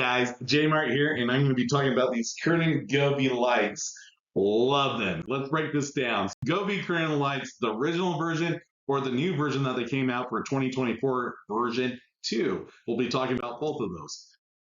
Guys, Jmart here, and I'm going to be talking about these current Govee lights. Love them. Let's break this down. Govee current lights, the original version or the new version that they came out for 2024 version 2. We'll be talking about both of those.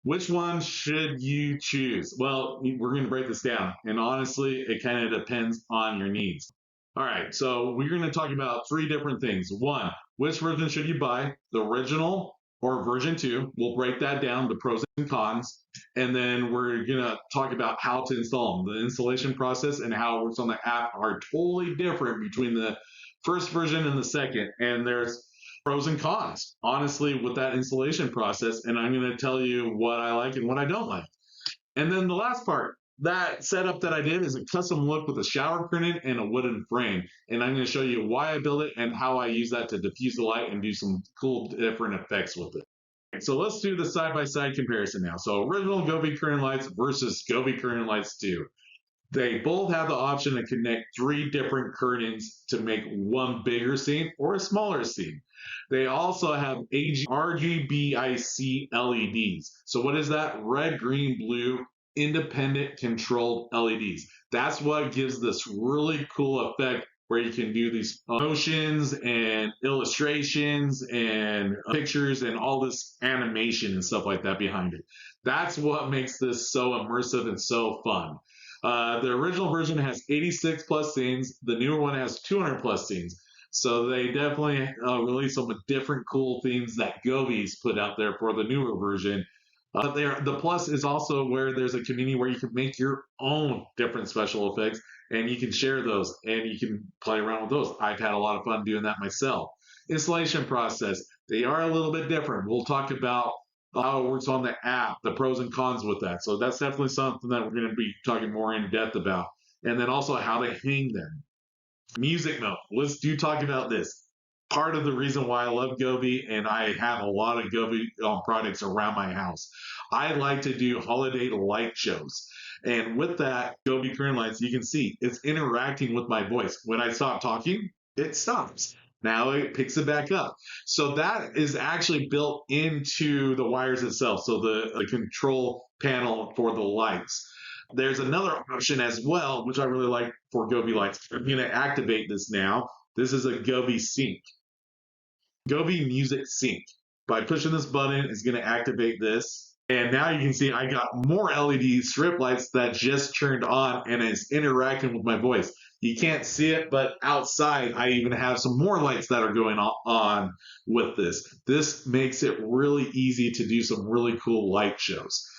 Which one should you choose? Well, we're going to break this down, and honestly, it kind of depends on your needs. All right, so we're going to talk about three different things. One, which version should you buy? The original or version 2. We'll break that down, the pros and cons, and then we're going to talk about how to install them. The installation process and how it works on the app are totally different between the first version and the second, and there's pros and cons, honestly, with that installation process, and I'm going to tell you what I like and what I don't like. And then the last part, that setup that I did is a custom look with a shower curtain and a wooden frame. And I'm going to show you why I built it and how I use that to diffuse the light and do some cool different effects with it. So let's do the side-by-side comparison now. So original Govee curtain lights versus Govee curtain lights 2. They both have the option to connect 3 different curtains to make one bigger scene or a smaller scene. They also have RGBIC LEDs. So what is that? Red, green, blue, independent controlled LEDs. That's what gives this really cool effect where you can do these motions and illustrations and pictures and all this animation and stuff like that behind it. That's what makes this so immersive and so fun. The original version has 86 plus scenes. The newer one has 200 plus scenes. So they definitely release some different cool themes that Govee's put out there for the newer version. The plus is also where there's a community where you can make your own different special effects and you can share those and you can play around with those. I've had a lot of fun doing that myself. Installation process, they are a little bit different. We'll talk about how it works on the app, the pros and cons with that. So that's definitely something that we're going to be talking more in depth about. And then also how to hang them. Music note, let's talk about this. Part of the reason why I love Govee and I have a lot of Govee products around my house. I like to do holiday light shows. And with that, Govee current lights, you can see it's interacting with my voice. When I stop talking, it stops. Now it picks it back up. So that is actually built into the wires itself. So the control panel for the lights. There's another option as well, which I really like for Govee lights. I'm going to activate this now. This is a Govee sync. Govee music sync. By pushing this button, it's going to activate this. And now you can see I got more LED strip lights that just turned on and it's interacting with my voice. You can't see it, but outside I even have some more lights that are going on with this. This makes it really easy to do some really cool light shows.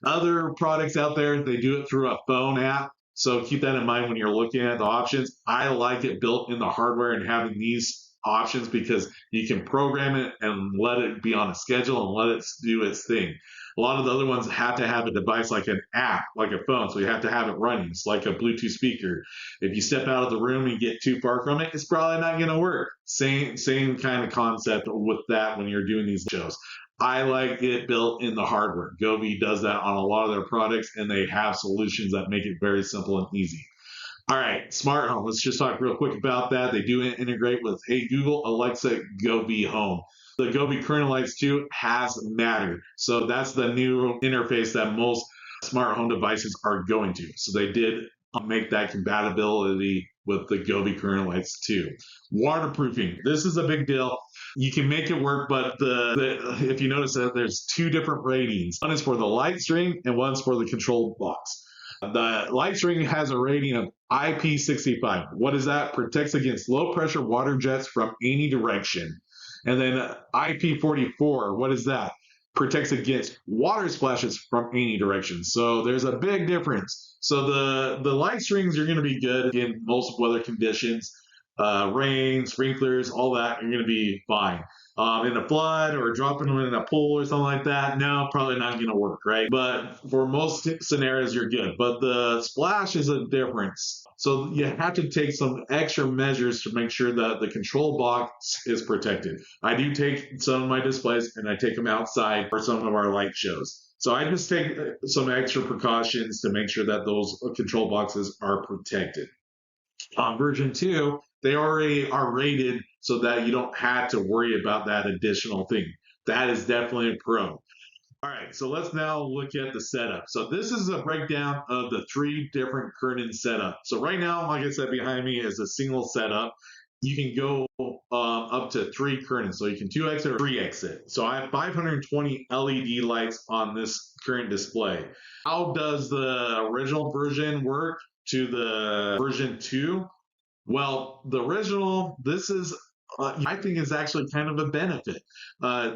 Other products out there, they do it through a phone app. So keep that in mind when you're looking at the options. I like it built in the hardware and having these options because you can program it and let it be on a schedule and let it do its thing. A lot of the other ones have to have a device like an app, like a phone, so you have to have it running. It's like a Bluetooth speaker. If you step out of the room and get too far from it, it's probably not going to work. Same kind of concept with that when you're doing these shows. I like it built in the hardware. Govee does that on a lot of their products, and they have solutions that make it very simple and easy. All right, smart home. Let's just talk real quick about that. They do integrate with Hey Google, Alexa, Govee Home. The Govee current lights 2 has Matter. So that's the new interface that most smart home devices are going to. So they did make that compatibility with the Govee current lights 2. Waterproofing. This is a big deal. You can make it work, but if you notice that there's 2 different ratings. One is for the light string and one's for the control box. The light string has a rating of IP65. What is that? Protects against low pressure water jets from any direction. And then IP44, what is that? Protects against water splashes from any direction. So there's a big difference. So the light strings are going to be good in most weather conditions. Rain, sprinklers, all that are going to be fine. In a flood or dropping them in a pool or something like that, no, probably not going to work, right? But for most scenarios, you're good. But the splash is a difference. So you have to take some extra measures to make sure that the control box is protected. I do take some of my displays and I take them outside for some of our light shows. So I just take some extra precautions to make sure that those control boxes are protected. On version 2, they already are rated so that you don't have to worry about that additional thing. That is definitely a pro. All right, so let's now look at the setup. So this is a breakdown of the three different curtain setups. So right now, like I said, behind me is a single setup. You can go up to three curtains, so you can 2x or 3x it. So I have 520 LED lights on this current display. How does the original version work to the version 2? Well, the original, this is, I think, is actually kind of a benefit.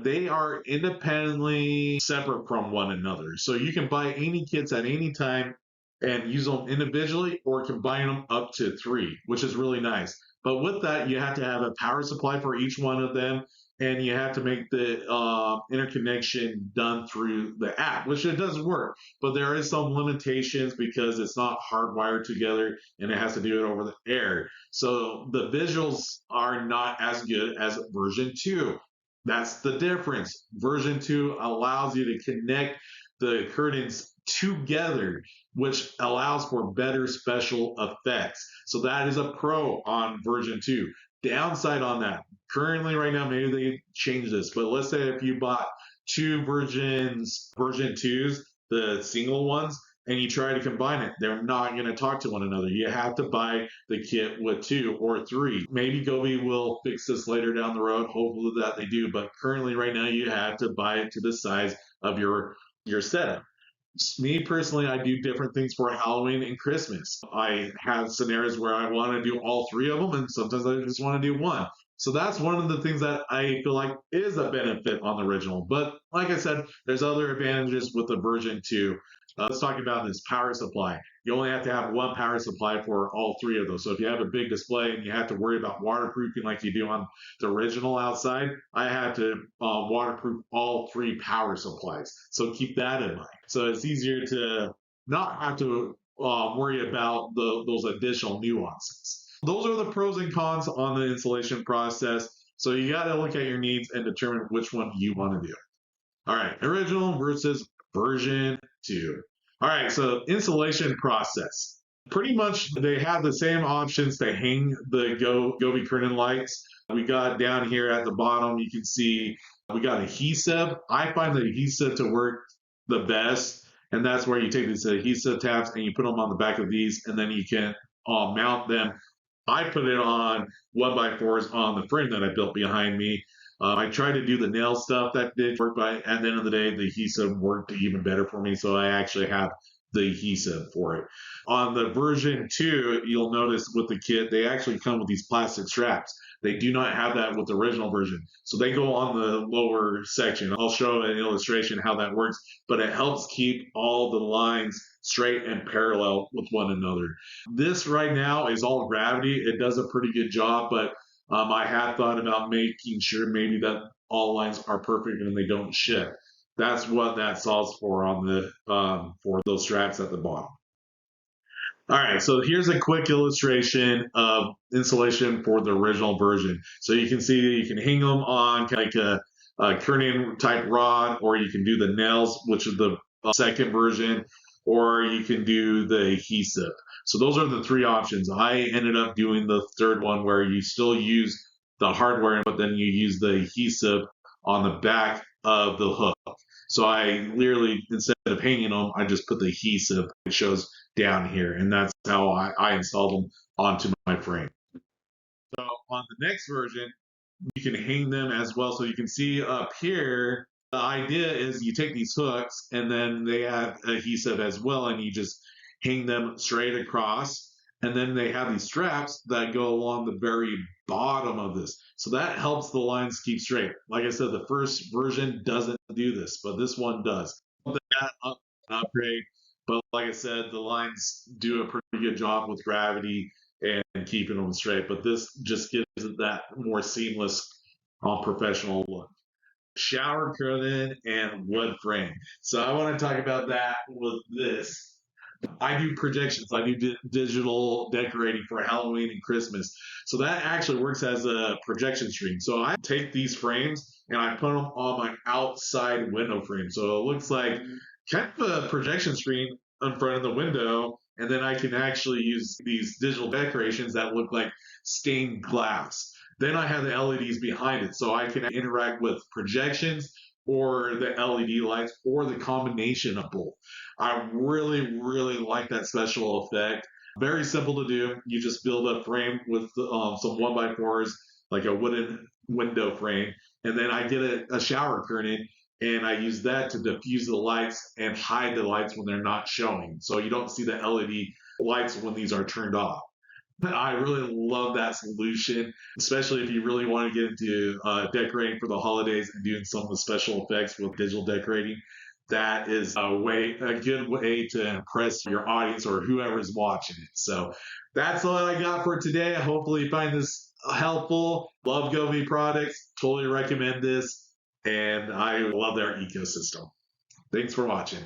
They are independently separate from one another. So you can buy any kits at any time and use them individually or combine them up to three, which is really nice. But with that, you have to have a power supply for each one of them. And you have to make the interconnection done through the app, which it does work, but there is some limitations because it's not hardwired together and it has to do it over the air. So the visuals are not as good as version 2. That's the difference. Version 2 allows you to connect the curtains together, which allows for better special effects. So that is a pro on version 2. Downside on that, currently right now, maybe they changed this, but let's say if you bought two version 2s, the single ones, and you try to combine it, they're not going to talk to one another. You have to buy the kit with two or three. Maybe Govee will fix this later down the road. Hopefully that they do. But currently, right now, you have to buy it to the size of your setup. Me personally, I do different things for Halloween and Christmas. I have scenarios where I want to do all three of them, and sometimes I just want to do one. So that's one of the things that I feel like is a benefit on the original. But like I said, there's other advantages with the version 2. Let's talk about this power supply. You only have to have one power supply for all three of those. So if you have a big display and you have to worry about waterproofing like you do on the original outside, I had to waterproof all three power supplies. So keep that in mind. So it's easier to not have to worry about those additional nuances. Those are the pros and cons on the installation process. So you got to look at your needs and determine which one you want to do. All right, original versus version 2. All right, so installation process. Pretty much they have the same options to hang the Govee curtain lights. We got down here at the bottom, you can see we got adhesive. I find the adhesive to work the best, and that's where you take these adhesive tabs and you put them on the back of these, and then you can mount them. I put it on 1x4s on the frame that I built behind me. I tried to do the nail stuff that did work, but at the end of the day, the adhesive worked even better for me. So I actually have the adhesive for it. On the version 2, you'll notice with the kit, they actually come with these plastic straps. They do not have that with the original version. So they go on the lower section. I'll show an illustration how that works, but it helps keep all the lines straight and parallel with one another. This right now is all gravity. It does a pretty good job, but I have thought about making sure maybe that all lines are perfect and they don't shift. That's what that solves for on the for those straps at the bottom. All right, so here's a quick illustration of insulation for the original version. So you can see you can hang them on like a curtain type rod, or you can do the nails, which is the second version, or you can do the adhesive. So those are the three options. I ended up doing the third one where you still use the hardware, but then you use the adhesive on the back of the hook. So I literally, instead of hanging them, I just put the adhesive. It shows down here, and that's how I installed them onto my frame. So on the next version, you can hang them as well. So you can see up here, the idea is you take these hooks and then they have adhesive as well, and you just hang them straight across. And then they have these straps that go along the very bottom of this. So that helps the lines keep straight. Like I said, the first version doesn't do this, but this one does. That upgrade. But like I said, the lines do a pretty good job with gravity and keeping them straight. But this just gives it that more seamless, professional look. Shower curtain and wood frame. So I want to talk about that with this. I do projections. I do digital decorating for Halloween and Christmas. So that actually works as a projection screen. So I take these frames and I put them on my outside window frame. So it looks like kind of a projection screen in front of the window. And then I can actually use these digital decorations that look like stained glass. Then I have the LEDs behind it. So I can interact with projections or the LED lights or the combination of both. I really, really like that special effect. Very simple to do. You just build a frame with some 1x4s, like a wooden window frame, and then I get a shower curtain and I use that to diffuse the lights and hide the lights when they're not showing. So you don't see the LED lights when these are turned off. I really love that solution, especially if you really want to get into decorating for the holidays and doing some of the special effects with digital decorating. That is a good way to impress your audience or whoever's watching it. So that's all I got for today. Hopefully you find this helpful. Love Govee products. Totally recommend this. And I love their ecosystem. Thanks for watching.